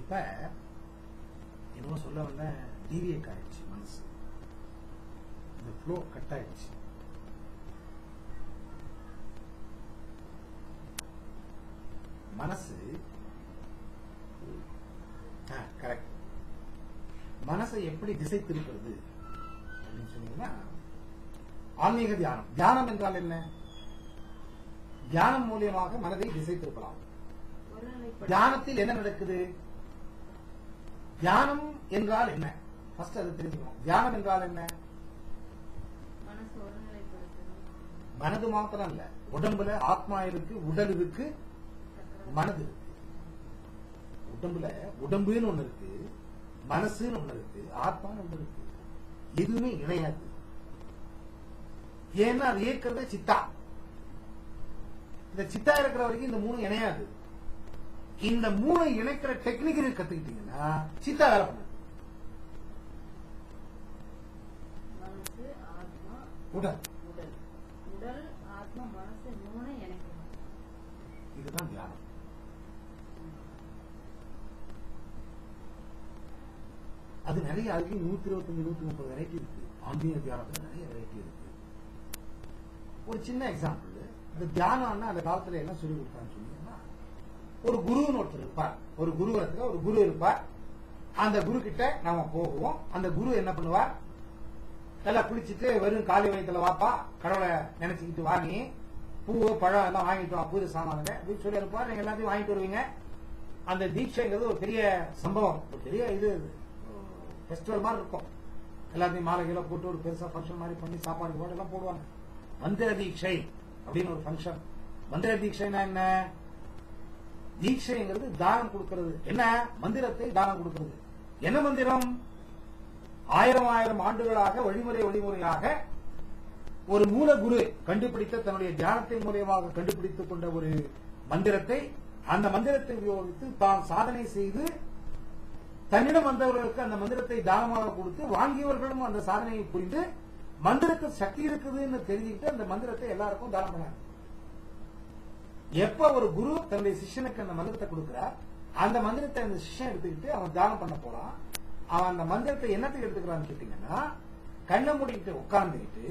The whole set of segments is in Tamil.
இப்ப என்னமோ சொல்ல வந்த டீவியேட் ஆயிடுச்சு மனசு, இந்த ஃப்ளோ கட் ஆயிடுச்சு. மனசு கரெக்ட். மனசை எப்படி திசை திருப்புறது அப்படின்னு சொன்னீங்கன்னா, ஆன்மீக தியானம். தியானம் என்றால் என்ன? தியானம் மூலியமாக மனதை திசை திருப்பலாம். தியானத்தில் என்ன நடக்குது? தியானம் என்றால் என்ன? ஃபர்ஸ்ட் அது தெரிஞ்சுக்கணும். தியானம் என்றால் என்ன? மனது மாத்திரம் இல்ல, உடம்புல ஆத்மா இருக்கு, உடல் இருக்கு, மனது இருக்கு. உடம்புல உடம்புன்னு ஒண்ணு இருக்கு, மனசுன்னு ஒண்ணு இருக்கு, ஆத்மான்னு ஒண்ணு இருக்கு. எதுவுமே இணையாது. ஏன்னா அது இயக்கிறது சித்தா. இந்த சித்தா இருக்கிற வரைக்கும் இந்த மூணு இணையாது. இந்த மூணு இணைக்கிற டெக்னிக் கத்துக்கிட்டீங்கன்னா சித்தா வேலை பண்ணு. உடல் உடல் ஆத்மா மனசு மூணு இணைக்கணும். இதுதான் தியானம். அது நிறைய, அதுக்கு 125 130 வெரைட்டி இருக்கு. ஆன்மீக தியானத்துல நிறைய வெரைட்டி இருக்கு. ஒரு சின்ன எக்ஸாம்பிள், இந்த தியானம்னா அந்த காலத்துல என்ன சொல்லி கொடுத்தான்னு சொன்னீங்கன்னா, ஒரு குருன்னு ஒருத்தர் இருப்பார். ஒரு குருவரத்துல ஒரு குரு இருப்பார். அந்த குரு கிட்ட நாம போகுவோம். அந்த குரு என்ன பண்ணுவார், நல்லா குளிச்சுட்டு வெறும் காலி வயத்துல வாப்பா, கடவுளை நினைச்சுக்கிட்டு வாங்கி பூவோ பழம் எல்லாம் வாங்கிட்டு வா, பூஜை சாமானுங்க அப்படின்னு சொல்லி இருப்பார். நீங்க எல்லாத்தையும் வாங்கிட்டு வருவீங்க. அந்த தீட்சைங்கிறது ஒரு பெரிய சம்பவம், ஒரு பெரிய இது ஃபெஸ்டிவல் மாதிரி இருக்கும். எல்லாத்தையும் மாலை கீழே போட்டு ஒரு பெருசா ஃபங்க்ஷன் மாதிரி பண்ணி சாப்பாடு போட்டு எல்லாம் போடுவாங்க. மந்திர தீட்சை அப்படின்னு ஒரு ஃபங்க்ஷன். மந்திர தீட்சைனா என்ன? தீட்சைங்கிறது தானம் கொடுக்கிறது. என்ன? மந்திரத்தை தானம் கொடுக்கிறது. என்ன மந்திரம்? 1000 ஆண்டுகளாக வழிமுறையாக ஒரு மூல குரு கண்டுபிடித்த, தன்னுடைய தியானத்தின் மூலியமாக கண்டுபிடித்துக் கொண்ட ஒரு மந்திரத்தை, அந்த மந்திரத்தை உபயோகித்து தான் சாதனை செய்து தன்னிடம் வந்தவர்களுக்கு அந்த மந்திரத்தை தானமாக கொடுத்து, வாங்கியவர்களும் அந்த சாதனையை புரிந்து மந்திரத்துக்கு சக்தி இருக்குதுன்னு தெரிஞ்சுக்கிட்டு அந்த மந்திரத்தை எல்லாருக்கும் தானம் பண்ணாங்க. எப்ப ஒரு குரு தன்னுடைய சிஷ்யனுக்கு அந்த மந்திரத்தை கொடுக்கிறார், அந்த மந்திரத்தை அந்த சிஷ்யன் எடுத்துக்கிட்டு அவன் தானம் பண்ண போறான். அவன் அந்த மந்திரத்தை என்னத்துக்கு எடுத்துக்கிறான்னு கேட்டீங்கன்னா, கண்ணை மூடிக்கிட்டு உட்கார்ந்துக்கிட்டு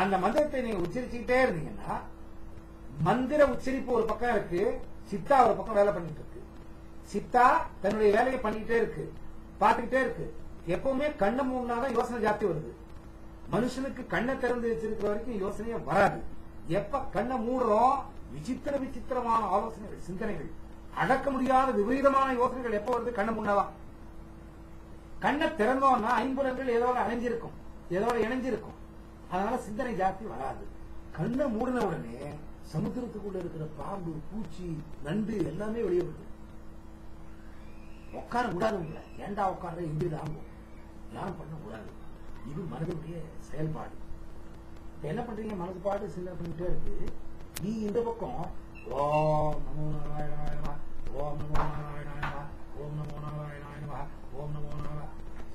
அந்த மந்திரத்தை நீங்க உச்சரிச்சுக்கிட்டே இருந்தீங்கன்னா, மந்திர உச்சரிப்பு ஒரு பக்கம் இருக்கு, சித்தா ஒரு பக்கம் வேலை பண்ணிட்டு இருக்கு. சித்தா தன்னுடைய வேலையை பண்ணிக்கிட்டே இருக்கு, பார்த்துக்கிட்டே இருக்கு. எப்பவுமே கண்ணை மூடினாதான் யோசனை ஜாஸ்தி வருது. மனுஷனுக்கு கண்ணை திறந்து வச்சிருக்கிற வரைக்கும் யோசனையே வராது. எப்ப கண்ணை மூடுறோம், விசித்திரமான ஆலோசனைகள், சிந்தனைகள், அடக்க முடியாத விபரீதமான யோசனைகள் எப்ப வருது? கண்ணை மூடினாதான். கண்ணை திறந்தோம்னா ஐம்புலங்கள் ஏதோட அணைஞ்சிருக்கும், ஏதோட இணைஞ்சிருக்கும். அதனால சிந்தனை ஜாஸ்தி வராது. கண்ணை மூடின உடனே சமுத்திரத்துக்குள்ள இருக்கிற பாம்பு, பூச்சி, நண்டு எல்லாமே வெளியே வருது. உட்கார கூடாது. உங்களை ஏண்டா உட்கார, எந்திரிடாங்க, தியானம் பண்ண கூடாது. இது மனதுடைய செயல்பாடு. என்ன பண்றீங்க? மனது பாடு சிந்தனை பண்ணிட்டே இருக்கு. நீ இந்த பக்கம் ஓம் நமோ நாராயணாய, ஓம் நமோ நாராயணாய, ஓம் நமோ நாராயணாய, ஓம் நமோ நாராயண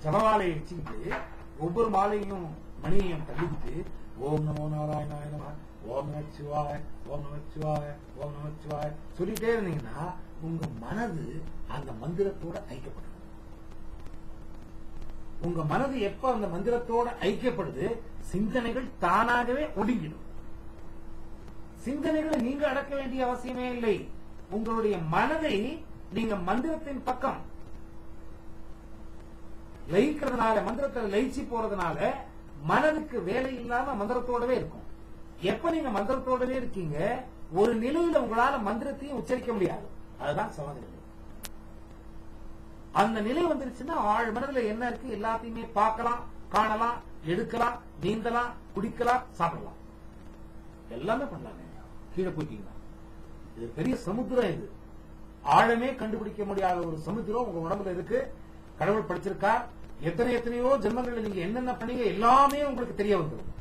ஜபமாலையை வச்சுக்கிட்டு ஒவ்வொரு மாலையும் மணியையும் தள்ளிக்கிட்டு ஓம் நமோ நாராயணாய, ஓம் நமச்சிவாய, ஓம் நமச்சிவாய, ஓம் நமச்சிவாய சொல்லிட்டே இருந்தீங்கன்னா உங்க மனது அந்த மந்திரத்தோட ஐக்கியப்படுது. உங்க மனது எப்ப அந்த மந்திரத்தோட ஐக்கியப்படுது, சிந்தனைகள் தானாகவே ஒடுங்கிடும். சிந்தனைகளை நீங்க அடக்க வேண்டிய அவசியமே இல்லை. உங்களுடைய மனதை நீங்க மந்திரத்தின் பக்கம் லயிக்கிறதுனால, மந்திரத்தில் லயிச்சு போறதுனால மனதுக்கு வேலை இல்லாம மந்திரத்தோடவே இருக்கும். எப்ப நீங்க மந்திரத்தோடவே இருக்கீங்க, ஒரு நிலையில உங்களால மந்திரத்தையும் உச்சரிக்க முடியாது. அதுதான் சமாதி. அந்த நிலை வந்துருச்சுன்னா ஆழ் மனதில் என்ன இருக்கு எல்லாத்தையுமே பார்க்கலாம், காணலாம், எடுக்கலாம், நீந்தலாம், குடிக்கலாம், சாப்பிடலாம், எல்லாமே பண்ணலாங்க. கீழே போயிட்டீங்கன்னா இது பெரிய சமுத்திரம். இது ஆழமே கண்டுபிடிக்க முடியாத ஒரு சமுத்திரம் உங்க உடம்புல இருக்கு. கடவுள் படிச்சிருக்கார். எத்தனையோ ஜென்மங்கள்ல நீங்க என்னென்ன பண்ணீங்க எல்லாமே உங்களுக்கு தெரிய வந்துடும்.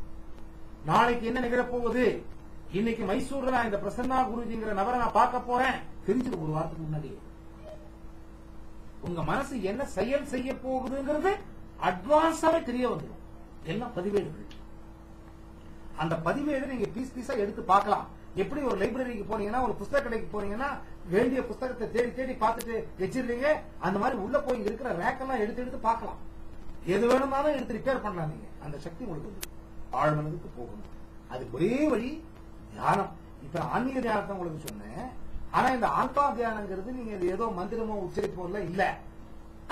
நாளைக்கு என்ன நிகழப்போகுது, இன்னைக்கு மைசூர்ல இந்த பிரசன்னா குருஜிங்கிற நபரை நான் பார்க்க போறேன், தெரிஞ்சுக்க ஒரு வாரத்துக்கு முன்னாடியே. உங்க மனசு என்ன செயல் செய்ய போகுதுங்கிறது அட்வான்ஸாவே தெரிய வந்துடும். எல்லாம் பதிவேடுகள். அந்த பதிவேடு நீங்க பீஸ் பீஸா எடுத்து பார்க்கலாம். எப்படி ஒரு லைப்ரரிக்கு போனீங்கன்னா ஒரு புஸ்தக கடைக்கு போனீங்கன்னா வேண்டிய புஸ்தகத்தை தேடி தேடி பார்த்துட்டு வச்சிருக்கீங்க, அந்த மாதிரி உள்ள போய் இங்க இருக்கிற ரேக்கெல்லாம் எடுத்து எடுத்து பார்க்கலாம். எது வேணுமாலும் எடுத்து ரிப்பேர் பண்ணலாம். நீங்க அந்த சக்தி உங்களுக்கு வந்து ஆழ்மனதுக்கு போகணும். அது ஒரே வழி தியானம். இப்ப ஆன்மீக தியானத்தை உங்களுக்கு சொன்னேன். ஆனா இந்த ஆத்மா தியானங்கிறது நீங்க ஏதோ மந்திரமோ உச்சரிப்போ இல்ல,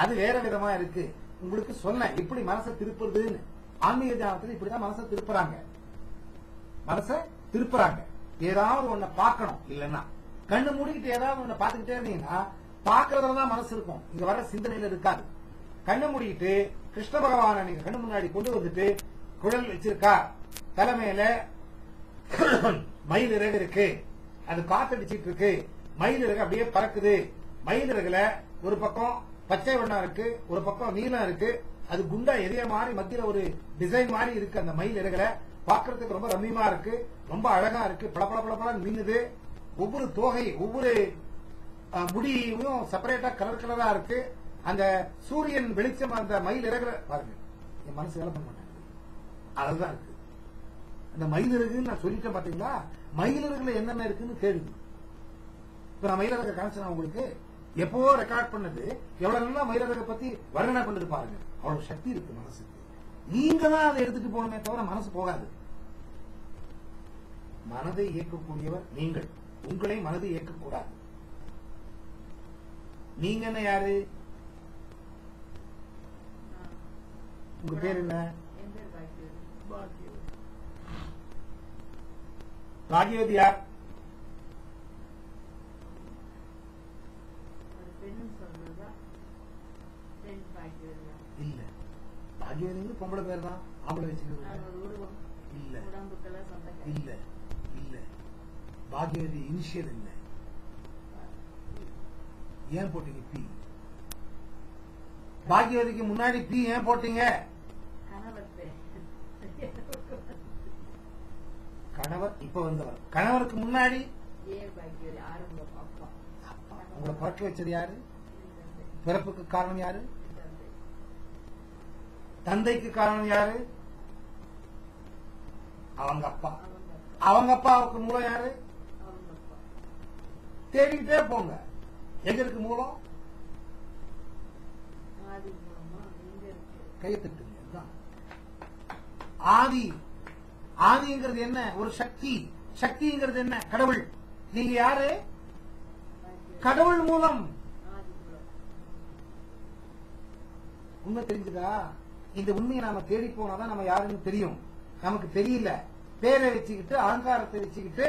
அது வேற விதமா இருக்கு. உங்களுக்கு சொன்னேன் எப்படி மனசை திருப்புறதுன்னு. ஆன்மீக தியானத்துல இப்படிதான் மனசை திருப்புறாங்க. மனசை திருப்புறாங்க. ஏதாவது ஒண்ண பார்க்கணும், இல்லன்னா கண்ணு மூடிக்கிட்டு ஏதாவது ஒண்ண பாத்துக்கிட்டே இருந்தீங்கன்னா பாக்குறதுலதான் மனசு இருக்கும், இங்க வர சிந்தனையில இருக்காது. கண்ணு மூடிக்கிட்டு கிருஷ்ண பகவானை நீங்க கண்ணு முன்னாடி கொண்டு வந்துட்டு குழல் வச்சிருக்கா, தலைமையில மயில் இறகு இருக்கு, அது காத்தடிச்சிட்டு இருக்கு, மயில் இறகு அப்படியே பறக்குது. மயில் இறகுல ஒரு பக்கம் பச்சை வண்ணம் இருக்கு, ஒரு பக்கம் நீலம் இருக்கு, அது குண்டா எரிய மாதிரி மத்தியில ஒரு டிசைன் மாதிரி இருக்கு. அந்த மயில் இறகுல பாக்குறதுக்கு ரொம்ப ரம்மியமா இருக்கு, ரொம்ப அழகா இருக்கு, பளபள பளபள மின்னுது. ஒவ்வொரு தோகை ஒவ்வொரு முடியும் செப்பரேட்டா கலர் கலரா இருக்கு. அந்த சூரியன் வெளிச்சம் அந்த மயில் இறகுல பாருங்க, என் மனசு வேலை பண்ண மாட்டாங்க, அதுதான் இருக்கு. அந்த மயில் இறகுன்னு நான் சொல்லிட்டேன் பாத்தீங்களா, மயில் இறகுல என்னென்ன இருக்குன்னு தேடுது. இப்ப நான் மயில் இறக காமிச்சேன் உங்களுக்கு, எப்போ ரெக்கார்ட் பண்ணது, எவ்வளவு நல்லா மயில் இறக பத்தி வர்ணனை பண்ணது பாருங்க. அவ்வளவு சக்தி இருக்கு மனசுக்கு. நீங்க தான் அதை எடுத்துட்டு போகணுமே தவிர மனசு போகாது. மனதை இயக்கக்கூடியவர் நீங்கள், உங்களை மனதை இயக்கக்கூடாது. நீங்க என்ன யாரு? உங்க பேர் என்ன? பாக்யவதி யார்? இல்ல, பாக்யவதி பொம்பளை பேர் தான், ஆம்பளை வச்சுக்கிறது இல்ல. இல்ல இல்ல, பாக்யவதி இனிஷியல் இல்ல. ஏன் போட்டீங்க பி? பாக்யவதிக்கு முன்னாடி பி ஏன் போட்டீங்க? கணவர் இப்ப வந்தவர், கணவருக்கு முன்னாடி உங்களை பிறக்க வச்சது யாரு? பிறப்புக்கு காரணம் யாரு? தந்தைக்கு காரணம் யாரு? அவங்க அப்பா. அவங்க அப்பாவுக்கு மூலம் யாரு? தேடிக்கிட்டே போங்க, எங்க இருக்கு மூலம்? கையெழுத்துங்க. ஆதி. ஆதிங்கிறது என்ன? ஒரு சக்தி. சக்திங்கிறது என்ன? கடவுள். நீங்க யாரு? கடவுள் மூலம். உண்மை தெரிஞ்சுதா? இந்த உண்மையை நாம தேடி போனாதான் நம்ம யாருன்னு தெரியும். நமக்கு தெரியல. பேரை வச்சுக்கிட்டு, அலங்காரத்தை வச்சுக்கிட்டு,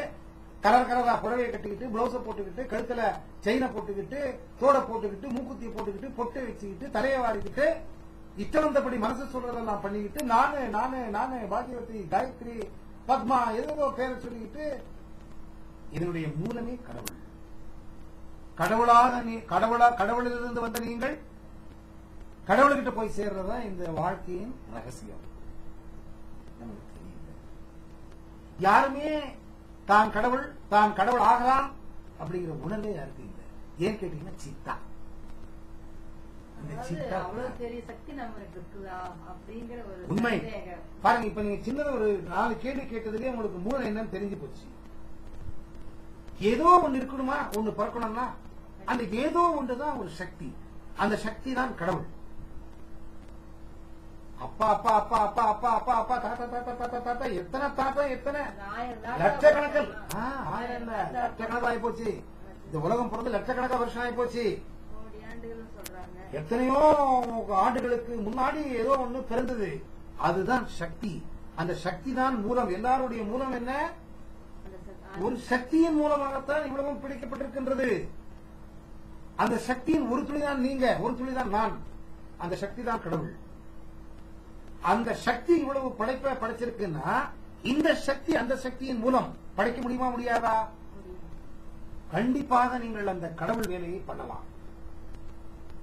கலர் கலரா புடவையை கட்டிக்கிட்டு, பிளவுஸ போட்டுக்கிட்டு, கழுத்துல செயினை போட்டுக்கிட்டு, தோடை போட்டுக்கிட்டு, மூக்குத்தியை போட்டுக்கிட்டு, பொட்டை வச்சுக்கிட்டு, தலையை வாரிக்கிட்டு, இஷ்டவந்தபடி மனசு சொல்றதெல்லாம் பண்ணிக்கிட்டு, நானு நானு நானு பாக்யவதி, காயத்ரி, பத்மா, ஏதோ பேரை சொல்லிக்கிட்டு, இதனுடைய மூலமே கடவுள். கடவுளிலிருந்து வந்த நீங்கள் கடவுள்கிட்ட போய் சேர்றதா இந்த வாழ்க்கையின் ரகசியம். நமக்கு தெரியல. யாருமே தான் கடவுள் ஆகலாம் அப்படிங்கிற உணர்வே யாருக்கு இல்லை. ஏன் கேட்டீங்கன்னா சித்தா. உண்மை பாருங்க. இப்ப நீங்க சின்னத ஒரு 4 கேள்வி கேட்டதுலயே உங்களுக்கு மூலம் என்னன்னு தெரிஞ்சு போச்சு. ஏதோ ஒண்ணு இருக்கணுமா, ஒண்ணு பிறக்கணும்னா அந்த ஏதோ ஒன்றுதான் ஒரு சக்தி. அந்த சக்தி தான் கடவுள். அப்பா அப்பா அப்பா அப்பா அப்பா அப்பா அப்பா தாத்தா தாத்தா தாத்தா தாத்தா எத்தனை தாத்தா, எத்தனை லட்சக்கணக்கில், ஆயிரம் இல்ல லட்சக்கணக்கில் ஆகி போச்சு. இந்த உலகம் பிறந்து லட்சக்கணக்கான வருஷம் ஆகி போச்சு. எத்தனையோ ஆண்டுகளுக்கு முன்னாடி ஏதோ ஒண்ணு பிறந்தது. அதுதான் சக்தி. அந்த சக்தி தான் மூலம். எல்லாருடைய மூலம் என்ன? ஒரு சக்தியின் மூலமாகத்தான் இவ்வளவும் பிடிக்கப்பட்டிருக்கின்றது. அந்த சக்தியின் ஒரு துளிதான் நீங்க, ஒரு துளிதான் நான். அந்த சக்தி தான் கடவுள். அந்த சக்தி இவ்வளவு படைப்பை படைச்சிருக்குன்னா இந்த சக்தி அந்த சக்தியின் மூலம் படைக்க முடியுமா, முடியாதா? கண்டிப்பாக நீங்கள் அந்த கடவுள் வேலையை பண்ணலாம்.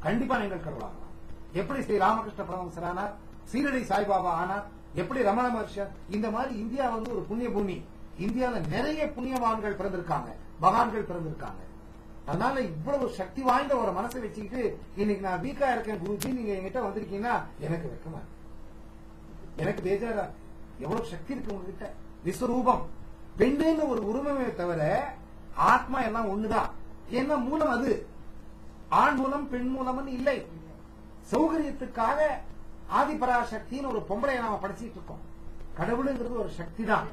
கண்டிப்பா நீங்கள் கடவுளாகலாம். எப்படி ஸ்ரீ ராமகிருஷ்ண பரமஹம்சர் ஆனார், சீரடி சாய்பாபா ஆனார், எப்படி ரமண மகர்ஷர். இந்த மாதிரி இந்தியா வந்து ஒரு புண்ணிய பூமி. இந்தியாவில் நிறைய புண்ணியவான்கள் பிறந்திருக்காங்க, மகான்கள் பிறந்திருக்காங்க. அதனால இவ்வளவு சக்தி வாய்ந்த ஒரு மனசை வச்சுக்கிட்டு இன்னைக்கு நான் வீக்கா இருக்கேன் குருஜி, நீங்க என்கிட்ட வந்திருக்கீங்கன்னா எனக்கு வெக்கமா, எனக்கு பேஜாரா. எவ்வளவு சக்தி இருக்கு உங்ககிட்ட. விஸ்வரூபம் பெண்ணுன்னு ஒரு உரிமையை தவிர ஆத்மா எல்லாம் ஒண்ணுதான். ஏன்னா மூலம் அது ஆண் மூலம் பெண் மூலம்னு இல்லை. சௌகரியத்துக்காக ஆதிபராசக்தின்னு ஒரு பொம்பளையை நாம படிச்சுட்டு இருக்கோம். கடவுளுங்கிறது ஒரு சக்தி தான்.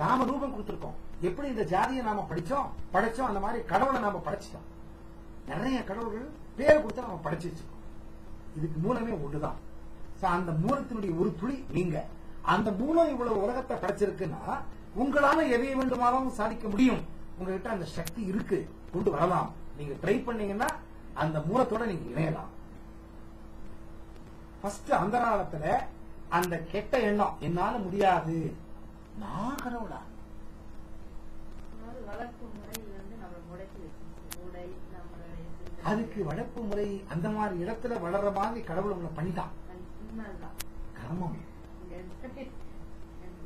நாம ரூபம் கொடுத்திருக்கோம். எப்படி இந்த ஜாதியை நாம படைச்சோம் அந்த மாதிரி கடவுளை நாம படைச்சிட்டோம். நிறைய கடவுள்கள் பேர் கொடுத்து நாம படைச்சு வச்சிருக்கோம். இதுக்கு மூலமே ஒண்ணுதான். அந்த மூலத்தினுடைய ஒரு துளி நீங்க. அந்த மூலம் இவ்வளவு உலகத்தை படைச்சிருக்குன்னா உங்களால எதை வேண்டுமானாலும் சாதிக்க முடியும். உங்ககிட்ட அந்த சக்தி இருக்கு, கொண்டு வரலாம். நீங்க ட்ரை பண்ணீங்கன்னா அந்த மூலத்தோட நீங்க இணையலாம். ஃபர்ஸ்ட் அந்த காலத்துல அந்த கெட்ட எண்ணம், என்னால முடியாது, நான் கடவுளா, அதுக்கு வளர்ப்பு முறை அந்த மாதிரி இடத்துல வளர்ற மாதிரி கடவுள் உங்களை பண்ணிட்டான். கர்மம்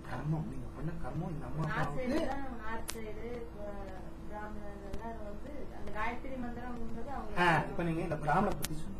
கர்மம் நீங்க பண்ண கர்மம் இந்த அம்மா இப்ப நீங்க இந்த பிராமண பத்தி சொன்னீங்க.